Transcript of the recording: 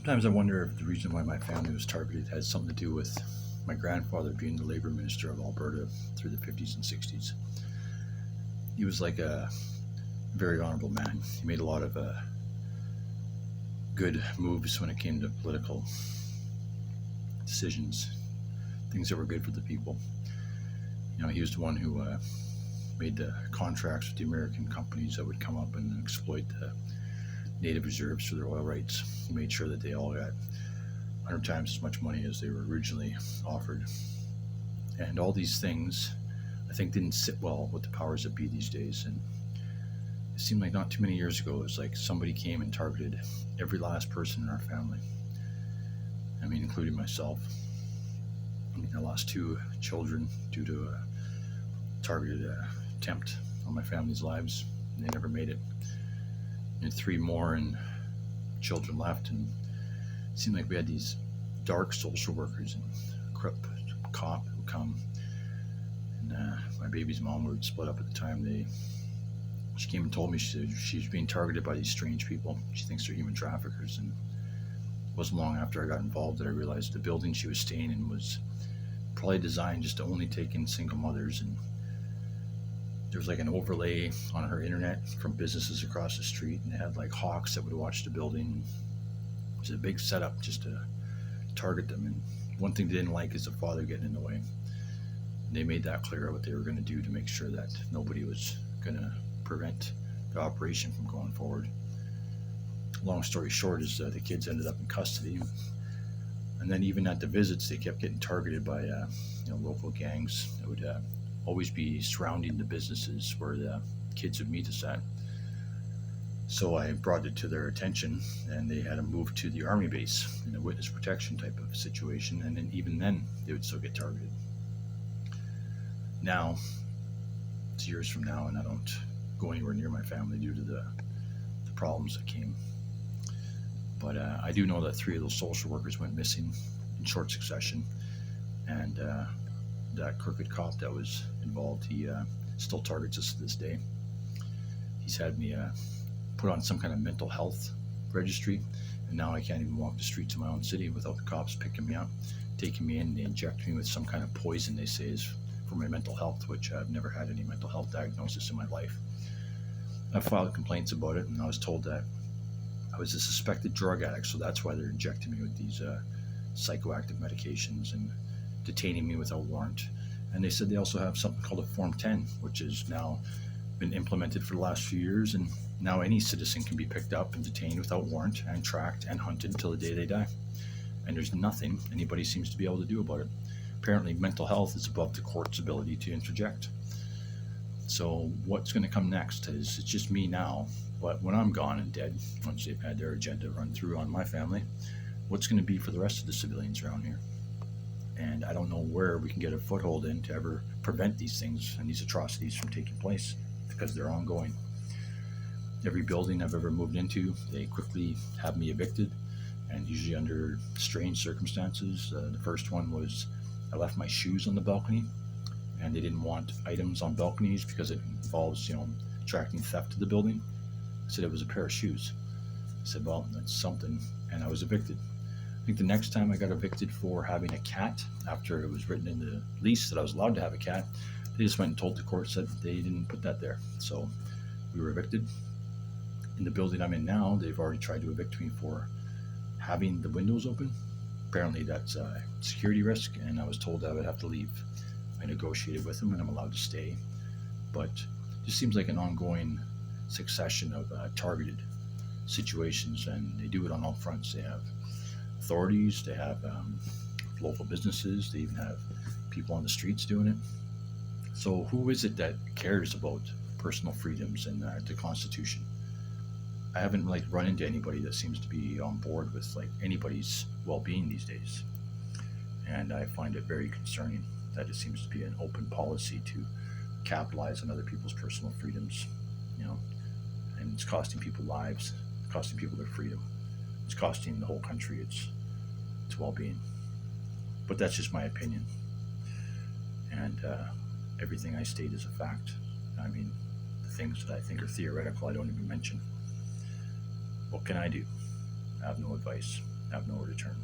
Sometimes I wonder if the reason why my family was targeted has something to do with my grandfather being the labor minister of Alberta through the 50s and 60s. He was like a very honorable man. He made a lot of good moves when it came to political decisions, things that were good for the people. He was the one who made the contracts with the American companies that would come up and exploit the native reserves for their oil rights. He made sure that they all got 100 times as much money as they were originally offered. And all these things, I think, didn't sit well with the powers that be these days. And it seemed like not too many years ago, it was like somebody came and targeted every last person in our family. I mean, including myself. I lost two children due to a targeted attempt on my family's lives. They never made it. And three more and children left, and it seemed like we had these dark social workers and corrupt cop who come. And my baby's mom would split up at the time. She came and told me she was being targeted by these strange people. She thinks they're human traffickers. And it wasn't long after I got involved that I realized the building she was staying in was probably designed just to only take in single mothers. And there was like an overlay on her internet from businesses across the street, and they had like hawks that would watch the building. It was a big setup just to target them. And one thing they didn't like is the father getting in the way. And they made that clear what they were going to do to make sure that nobody was going to prevent the operation from going forward. Long story short is the kids ended up in custody. And then even at the visits, they kept getting targeted by local gangs that would always be surrounding the businesses where the kids would meet us at. So I brought it to their attention, and they had to move to the army base in a witness protection type of situation. And then even then, they would still get targeted. Now, it's years from now, and I don't go anywhere near my family due to the problems that came. But I do know that three of those social workers went missing in short succession, and that crooked cop that was involved, he still targets us to this day. He's had me put on some kind of mental health registry, and now I can't even walk the streets of my own city without the cops picking me up, taking me in. They inject me with some kind of poison they say is for my mental health, which I've never had any mental health diagnosis in my life. I filed complaints about it, and I was told that I was a suspected drug addict, so that's why they're injecting me with these psychoactive medications and detaining me without warrant. And they said they also have something called a Form 10, which has now been implemented for the last few years, and now any citizen can be picked up and detained without warrant and tracked and hunted until the day they die. And there's nothing anybody seems to be able to do about it. Apparently, mental health is above the court's ability to interject. So what's going to come next is it's just me now. But when I'm gone and dead, once they've had their agenda run through on my family, what's going to be for the rest of the civilians around here? And I don't know where we can get a foothold in to ever prevent these things and these atrocities from taking place, because they're ongoing. Every building I've ever moved into, they quickly have me evicted, and usually under strange circumstances. The first one was I left my shoes on the balcony, and they didn't want items on balconies because it involves, attracting theft to the building. I said it was a pair of shoes. I said, well, that's something, and I was evicted. I think the next time I got evicted for having a cat, after it was written in the lease that I was allowed to have a cat, they just went and told the courts that they didn't put that there. So we were evicted. In the building I'm in now, they've already tried to evict me for having the windows open. Apparently that's a security risk, and I was told I would have to leave. I negotiated with them, and I'm allowed to stay. But it just seems like an ongoing succession of targeted situations, and they do it on all fronts. They have authorities, they have local businesses, they even have people on the streets doing it. So who is it that cares about personal freedoms and the Constitution? I haven't run into anybody that seems to be on board with anybody's well-being these days, and I find it very concerning that it seems to be an open policy to capitalize on other people's personal freedoms, and it's costing people lives, it's costing people their freedom, it's costing the whole country its well-being. But that's just my opinion, and everything I state is a fact. I mean, the things that I think are theoretical, I don't even mention. What can I do? I have no advice. have nowhere to turn.